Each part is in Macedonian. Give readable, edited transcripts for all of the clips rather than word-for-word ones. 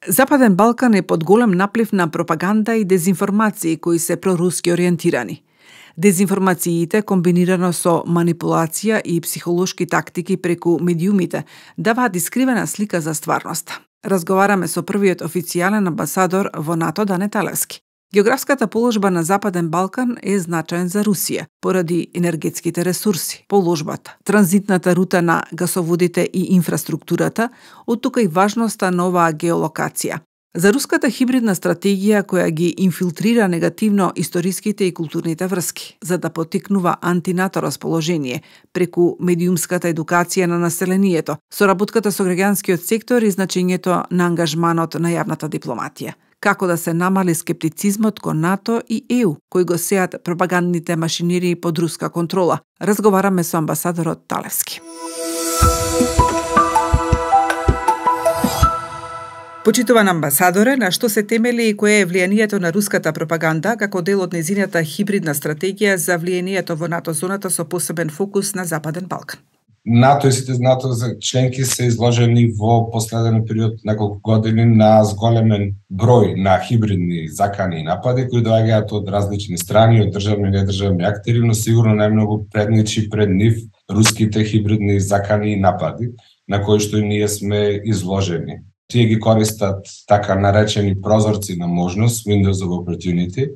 Западен Балкан е под голем наплив на пропаганда и дезинформации кои се проруски ориентирани. Дезинформациите, комбинирано со манипулација и психолошки тактики преку медиумите, даваат искривена слика за стварноста. Разговараме со првиот официјален амбасадор во НАТО Дане Талевски. Географската положба на Западен Балкан е значаен за Русија, поради енергетските ресурси, положбата, транзитната рута на гасоводите и инфраструктурата, од тука и важноста на оваа геолокација. За руската хибридна стратегија која ги инфилтрира негативно историските и културните врски, за да потикнува антинато расположение преку медиумската едукација на населението, соработката со граѓанскиот сектор и значењето на ангажманот на јавната дипломатија. Како да се намали скептицизмот кон НАТО и ЕУ, кои го сеат пропагандните машинери под руска контрола. Разговараме со амбасадорот Талевски. Почитуван амбасадоре, на што се темели и кое е влијанието на руската пропаганда како дел од незината хибридна стратегија за влијанието во НАТО зоната со посебен фокус на Западен Балкан? НАТО и сите НАТО членки се изложени во последен период неколку години на зголемен број на хибридни закани и напади кои доаѓаат од различни страни, од државни и недржавни актери, но сигурно најмногу предничи пред нив руските хибридни закани и напади на кои што и ние сме изложени. Тие ги користат така наречени прозорци на можност, Windows of Opportunity,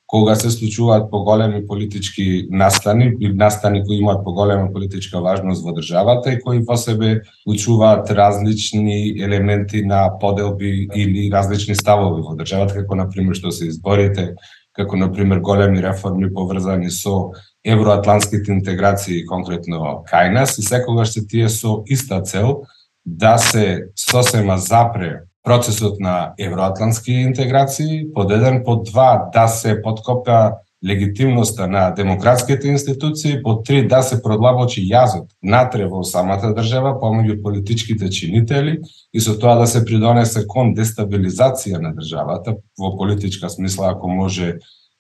кога се случуваат поголеми политички настани и настани кои имаат поголема политичка важност во државата и кои во себе учуваат различни елементи на поделби или различни ставови во државата, како например што се изборите, како например големи реформи поврзани со евроатлантските интеграции, конкретно кај нас, и секогаш се тие со иста цел да се сосема запре процесот на евроатлантски интеграции, под еден, под два, да се подкопа легитимноста на демократските институции, под три, да се продлабочи јазот натре во самата држава помеѓу политичките чинители и со тоа да се придонесе кон дестабилизација на државата во политичка смисла, ако може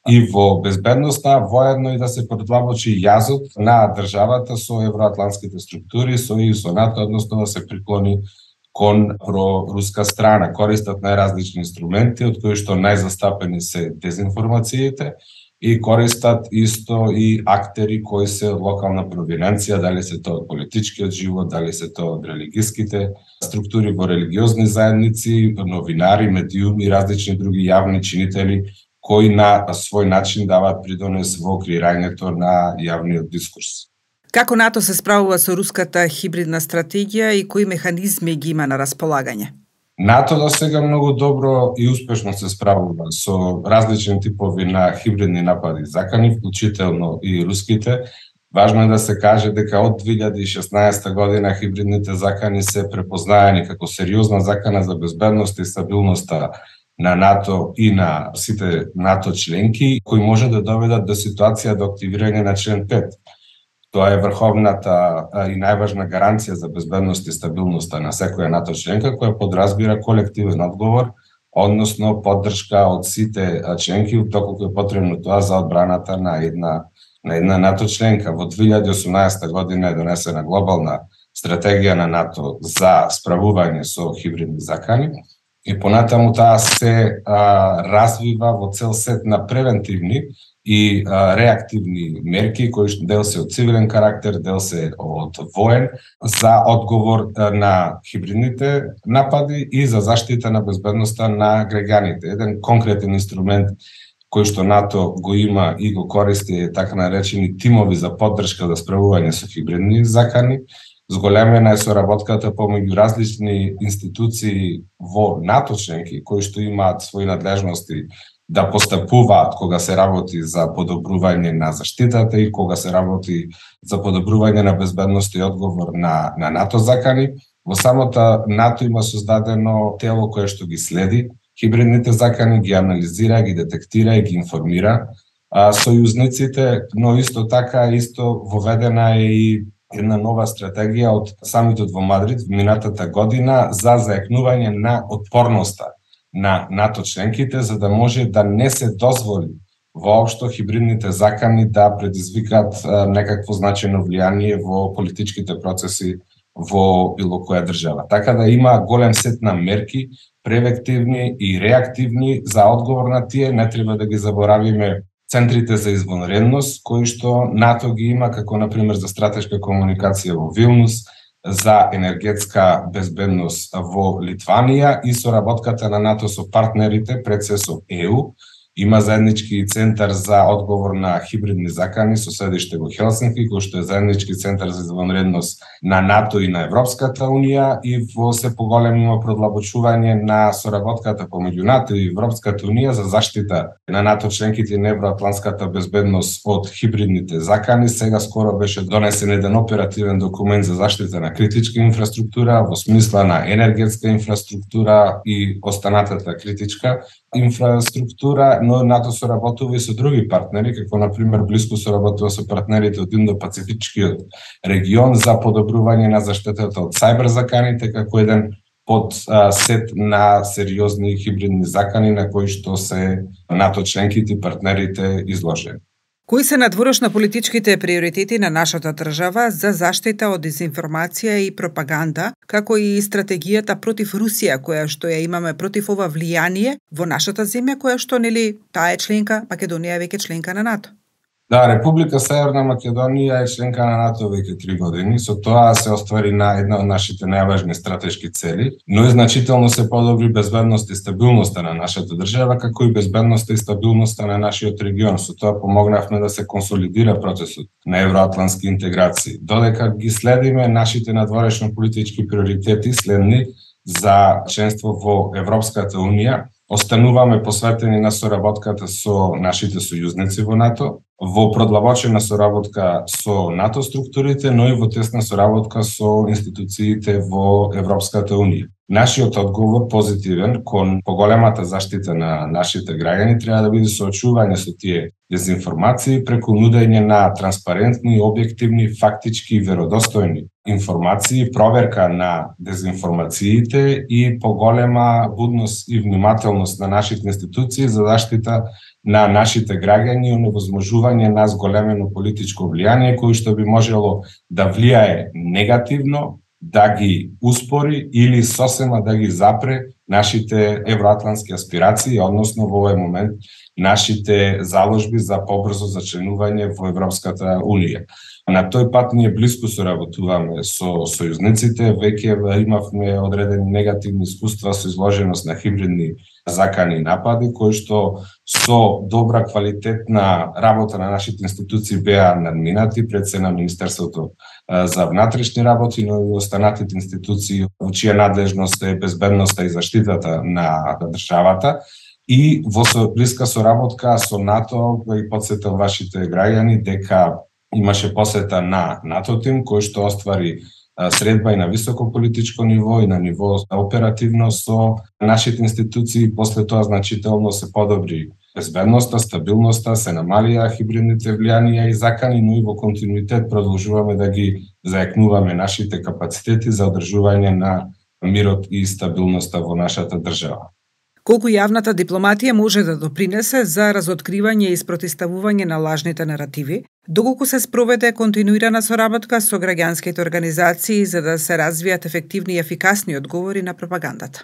и во безбедноста, воедно и да се продлабочи јазот на државата со евроатлантските структури, со и со НАТО, односно да се приклони кон проруска страна. Користат најразлични инструменти, од кои што најзастапени се дезинформациите и користат исто и актери кои се од локална провиненција, дали се тоа од политичкиот живот, дали се тоа од религиските структури во религиозни заедници, новинари, медиуми и различни други јавни чинители кои на свој начин даваат придонес во креирањето на јавниот дискурс. Како НАТО се справува со руската хибридна стратегија и кои механизми ги има на располагање? НАТО до сега многу добро и успешно се справува со различни типови на хибридни напади закани, вклучително и руските. Важно е да се каже дека од 2016 година хибридните закани се препознаени како сериозна закана за безбедност и стабилноста на НАТО и на сите НАТО членки, кои може да доведат до ситуација до активирање на член 5. Тоа е врховната и најважна гаранција за безбедност и стабилноста на секоја НАТО членка, која подразбира колективен одговор, односно поддршка од сите членки, доколку е потребно тоа за одбраната на една НАТО членка. Во 2018 година е донесена глобална стратегија на НАТО за справување со хибридни закани и понатаму таа се развива во цел сет на превентивни и реактивни мерки, кои што дел се од цивилен карактер, дел се од воен, за одговор на хибридните напади и за заштита на безбедноста на граѓаните. Еден конкретен инструмент кој што НАТО го има и го користи е така наречени тимови за поддршка за справување со хибридни закани. Зголемена е соработката помеѓу различни институции во НАТО членки, кои што имаат своји надлежности да постапуваат кога се работи за подобрување на заштитата и кога се работи за подобрување на безбедност и одговор на НАТО закани. Во самото НАТО има создадено тело кое што ги следи хибридните закани, ги анализира, ги детектира и ги информира сојузниците, но исто така воведена е и една нова стратегија од самитот во Мадрид минатата година за заекнување на отпорноста на НАТО членките, за да може да не се дозволи воопшто хибридните закани да предизвикат некакво значајно влијание во политичките процеси во било која држава. Така да има голем сет на мерки превентивни и реактивни. За одговор на тие не треба да ги заборавиме центрите за извонредност, кои што НАТО ги има, како например за стратешка комуникација во Вилнус, за енергетска безбедност во Литванија и соработката на НАТО со партнерите, пред се со ЕУ. Има заеднички центар за одговор на хибридни закани со седиште во Хелсинки, кој што е заеднички центар за извонредност на НАТО и на Европската унија, и во се поголем има продлабочување на соработката помеѓу НАТО и Европската унија за заштита на НАТО членките на евроатлантската безбедност од хибридните закани. Сега скоро беше донесен еден оперативен документ за заштита на критичка инфраструктура во смисла на енергетска инфраструктура и останатата критичка инфраструктура, но НАТО соработува и со други партнери, како например блиско соработува со партнерите од Индо-Пацифичкиот регион за подобрување на заштитата од сајбер заканите, како еден под сет на сериозни хибридни закани на кои што се НАТО членките и партнерите изложени. Кои се надворешно политичките приоритети на нашата држава за заштита од дезинформација и пропаганда, како и стратегијата против Русија, која што ја имаме против ова влијание во нашата земја, која што нели таа е членка, Македонија е веќе членка на НАТО? Да, Република Северна Македонија е членка на НАТО веќе 3 години. Со тоа се оствари на една од нашите најважни стратешки цели, но и значително се подобри безбедноста и стабилноста на нашата држава, како и безбедноста и стабилноста на нашиот регион. Со тоа помогнавме да се консолидира процесот на евроатлантски интеграции. Додека ги следиме нашите надворешно политички приоритети следни за членство во Европската унија, остануваме посветени на соработката со нашите сојузници во НАТО, во продлабочена соработка со НАТО структурите, но и во тесна соработка со институциите во Европската унија. Нашиот одговор позитивен кон поголемата заштита на нашите граѓани треба да биде соочување со тие дезинформации преку нудење на транспарентни, објективни, фактички и веродостојни информации, проверка на дезинформациите и поголема будност и внимателност на нашите институции за заштита на нашите граѓани и оневозможување на зголемено политичко влијание кој што би можело да влијае негативно, да ги успори или сосема да ги запре нашите евроатлантски аспирации, односно во овој момент нашите заложби за побрзо зачленување во Европската унија. На тој пат ние блиско соработуваме со сојузниците, веќе имавме одредени негативни искуства со изложеност на хибридни закани и напади, кои што со добра квалитетна работа на нашите институции беа надминати пред се на Министерството за внатрешни работи, но и останатите институции во чија надлежност е безбедноста и заштитата на државата. И во блиска соработка со НАТО, кој подсетил вашите граѓани дека имаше посета на НАТО тим кој што оствари средба и на високо политичко ниво и на ниво оперативно со нашите институции. После тоа значително се подобри безбедноста, стабилноста, се намалија хибридните влијанија и закани, но и во континуитет продолжуваме да ги зајакнуваме нашите капацитети за одржување на мирот и стабилноста во нашата држава. Колку јавната дипломатија може да допринесе за разоткривање и спротивставување на лажните наративи, доколку се спроведе континуирана соработка со граѓанските организации за да се развијат ефективни и ефикасни одговори на пропагандата?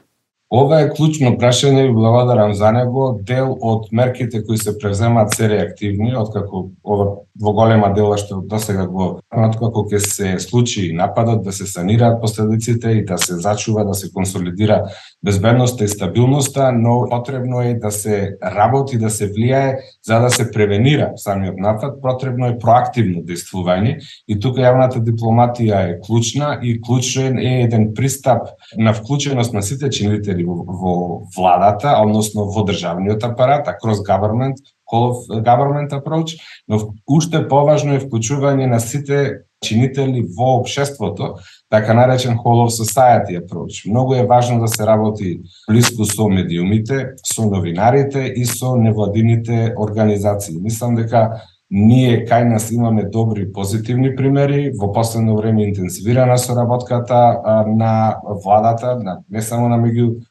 Ова е клучно прашање и благодарам за него. Дел од мерките кои се превземаат се реактивни, откако ова во голема дела што досега го откако ќе се случи нападот, да се санираат последиците и да се зачува, да се консолидира безбедноста и стабилноста, но потребно е да се работи, да се влијае за да се превенира самиот напад, потребно е проактивно действување и тука јавната дипломатија е клучна и клучен е еден пристап на вклученост на сите чинители во владата, односно во државниот апарат, cross government, whole of government approach, но уште поважно е вклучување на сите чинители во општеството, така наречен whole of society approach. Многу е важно да се работи блиску со медиумите, со новинарите и со невладините организации. Мислам дека Ние кај нас имаме добри позитивни примери, во последно време интензивирана соработката на владата, не само на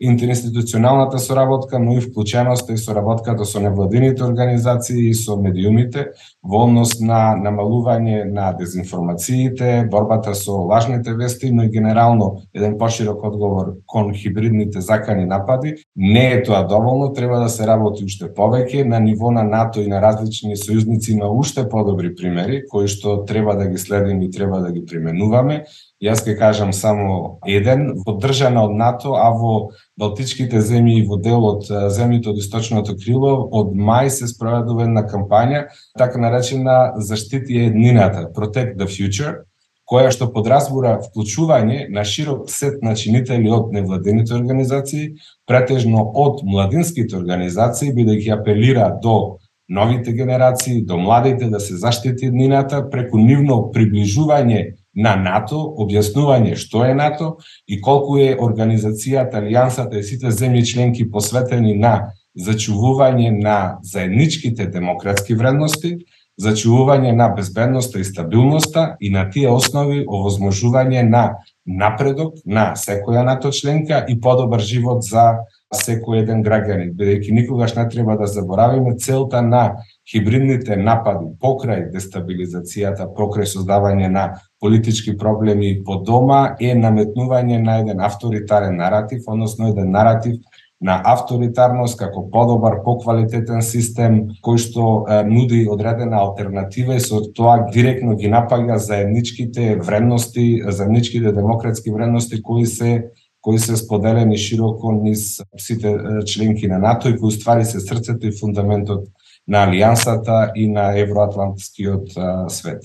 интеринституционалната соработка, но и вклученоста и соработката со невладините организации и со медиумите во однос на намалување на дезинформациите, борбата со лажните вести, но и генерално еден поширок одговор кон хибридните закани напади. Не е тоа доволно, треба да се работи уште повеќе на ниво на НАТО и на различни сојузници. Има уште подобри примери кои што треба да ги следиме и треба да ги применуваме. Јас ќе кажам само еден, поддржана од НАТО, а во Балтичките земји и во дел од земјите од источното крило од мај се спроведува една кампања, така наречена Заштити еднината, Protect the Future, која што подразбира вклучување на широк сет начинители од невладините организации, претежно од младинските организации, бидејќи апелира до новите генерации, до младите да се заштити еднината преку нивно приближување на НАТО, објаснување што е НАТО и колку е организацијата, алијансата и сите земји членки посветени на зачувување на заедничките демократски вредности, зачувување на безбедноста и стабилноста и на тие основи овозможување на напредок на секоја НАТО членка и подобар живот за секој еден граѓанин, бидејќи никогаш не треба да заборавиме целта на хибридните напади покрај дестабилизацијата, покрај создавање на политички проблеми по дома е наметнување на еден авторитарен наратив, односно еден наратив на авторитарност како подобар, поквалитетен систем кој што нуди одредена алтернатива и со тоа директно ги напаѓа заедничките вредности, заедничките демократски вредности кои се споделени широко низ сите членки на НАТО и кои ствари се срцето и фундаментот на алијансата и на евроатлантскиот свет.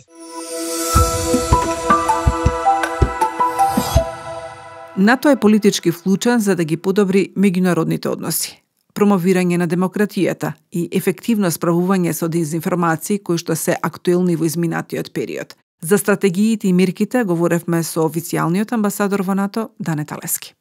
НАТО е политички вклучен за да ги подобри меѓународните односи, промовирање на демократијата и ефективно справување со дезинформации кои што се актуелни во изминатиот период. За стратегиите и мерките говоревме со официјалниот амбасадор во НАТО Дане Талески.